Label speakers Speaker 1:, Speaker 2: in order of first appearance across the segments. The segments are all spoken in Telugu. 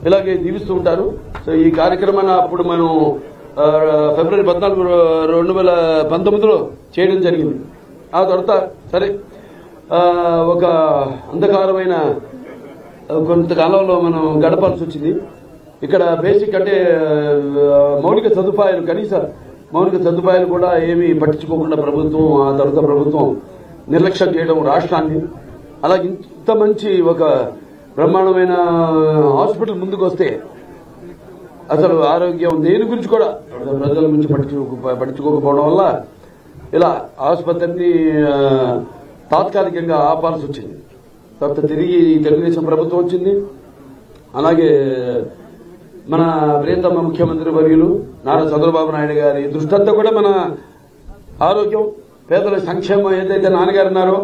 Speaker 1: ఇలాగే దీవిస్తూ ఉంటారు. సో ఈ కార్యక్రమాన్ని అప్పుడు మనం ఫిబ్రవరి 14, 2019లో చేయడం జరిగింది. ఆ తర్వాత సరే ఒక అంధకారమైన కొంతకాలంలో మనం గడపాల్సి వచ్చింది. ఇక్కడ బేసిక్ అంటే మౌలిక సదుపాయాలు, కనీస మౌలిక సదుపాయాలు కూడా ఏమీ పట్టించుకోకుండా ప్రభుత్వం, ఆ తర్వాత ప్రభుత్వం నిర్లక్ష్యం చేయడం రాష్ట్రాన్ని. అలాగే ఇంత మంచి ఒక బ్రహ్మాండమైన హాస్పిటల్ ముందుకు వస్తే అసలు ఆరోగ్యం దేని గురించి కూడా ప్రజల గురించి పట్టించుకోకపోవడం వల్ల ఇలా ఆసుపత్రిని తాత్కాలికంగా ఆపాల్సి వచ్చింది. తర్వాత తిరిగి తెలుగుదేశం ప్రభుత్వం వచ్చింది. అలాగే మన ప్రియతమ ముఖ్యమంత్రి వర్యులు నారా చంద్రబాబు నాయుడు గారి దృష్టంతో కూడా మన ఆరోగ్యం, పేదల సంక్షేమం ఏదైతే నాన్నగారు అన్నారో,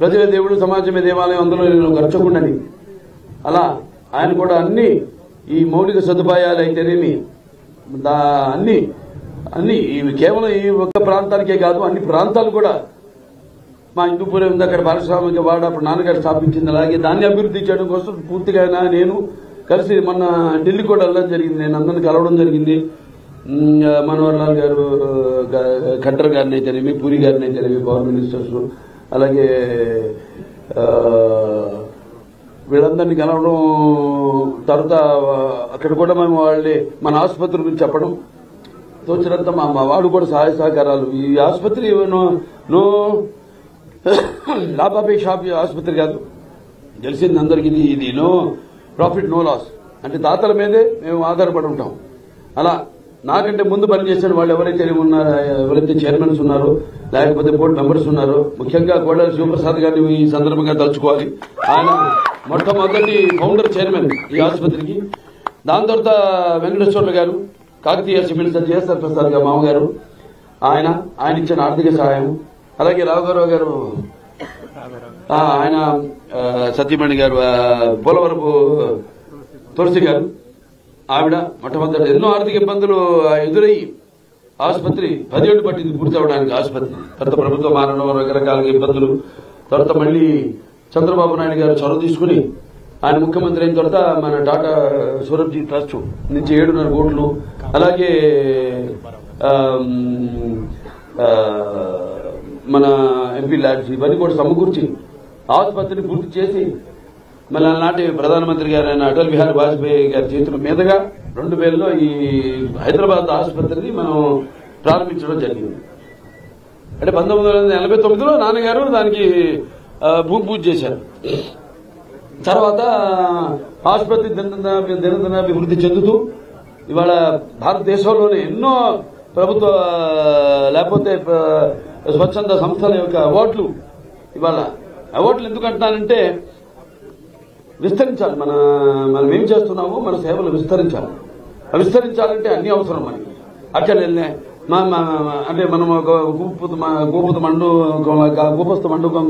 Speaker 1: ప్రజల దేవుడు సమాజమే దేవాలయం, అందులో నేను గర్చకుండని, అలా ఆయన కూడా అన్ని ఈ మౌలిక సదుపాయాలు అయితేనేమి అన్ని కేవలం ఈ ఒక్క ప్రాంతానికే కాదు, అన్ని ప్రాంతాలు కూడా మా హిందూపురం ఉంది, అక్కడ పారిశ్రామిక వాడ అప్పుడు నాన్నగారు స్థాపించింది. అలాగే దాన్ని అభివృద్ధి చేయడం కోసం పూర్తిగా నేను కలిసి మొన్న ఢిల్లీ కూడా వెళ్ళడం జరిగింది. నేను అందరిని కలవడం జరిగింది. మనోహర్ లాల్ గారు, ఖట్టర్ గారిని అయితేనేమి, పూరి గారిని అయితేనేమి, పవర్ మినిస్టర్స్, అలాగే వీళ్ళందరినీ కలవడం. తర్వాత అక్కడ కూడా మేము వాళ్ళని మన ఆసుపత్రి గురించి చెప్పడం, తోచినంత మా వాడు కూడా సహాయ సహకారాలు. ఈ ఆసుపత్రి నో లాభాపేక్ష ఆసుపత్రి కాదు, తెలిసింది అందరికీ. ఇది నో ప్రాఫిట్ నో లాస్, అంటే తాతల మీదే మేము ఆధారపడి ఉంటాం. అలా నాకంటే ముందు పనిచేసిన వాళ్ళు ఎవరైతే చైర్మన్స్ ఉన్నారో, లేకపోతే బోర్డు మెంబర్స్ ఉన్నారో, ముఖ్యంగా కోడెల శివప్రసాద్ గారిని ఈ సందర్భంగా తలుచుకోవాలి. ఆయన మొట్టమొదటి ఫౌండర్ చైర్మన్ ఈ ఆసుపత్రికి. దాని తర్వాత వెంకటేశ్వర్లు గారు, కాకతీయ సిమెంట్స్ జేఎస్ఆర్ ప్రసాద్ గారు మామగారు, ఆయన ఇచ్చిన ఆర్థిక సహాయం. అలాగే రాఘవరావు గారు, ఆయన సత్యమణి గారు, పోలవరపు తులసి గారు, ఆవిడ మొట్టమొదటి ఎన్నో ఆర్థిక ఇబ్బందులు ఎదురయ్యి ఆసుపత్రి 10 ఏళ్లు పట్టింది పూర్తి అవడానికి. ఆసుపత్రి తర్వాత ప్రభుత్వం మారడం, రకరకాల ఇబ్బందులు. తర్వాత మళ్లీ చంద్రబాబు నాయుడు గారు చొరవ తీసుకుని ఆయన ముఖ్యమంత్రి అయిన తర్వాత మన టాటా సూరబ్జీ ట్రస్ట్ నుంచి 7.5 కోట్లు, అలాగే మన ఎంపీ ల్యాడ్స్ ఇవన్నీ కూడా సమకూర్చి ఆసుపత్రిని పూర్తి చేసి మళ్ళీ నాటి ప్రధానమంత్రి గారైన అటల్ బిహారీ వాజ్పేయి గారి చేతుల మీదుగా 2000లో ఈ హైదరాబాద్ ఆసుపత్రిని మనం ప్రారంభించడం జరిగింది. అంటే 1989లో నాన్నగారు దానికి భూమి పూజ చేశారు. తర్వాత ఆసుపత్రి దినదిన అభివృద్ధి చెందుతూ ఇవాళ భారతదేశంలోనే ఎన్నో ప్రభుత్వ లేకపోతే స్వచ్ఛంద సంస్థల యొక్క అవార్డులు, ఇవాళ అవార్డులు ఎందుకంటున్నానంటే విస్తరించాలి. మనం ఏం చేస్తున్నామో మన సేవలు విస్తరించాలి. విస్తరించాలంటే అన్ని అవసరం మనకి. అక్కడ అంటే మనం గోపస్థ మండపం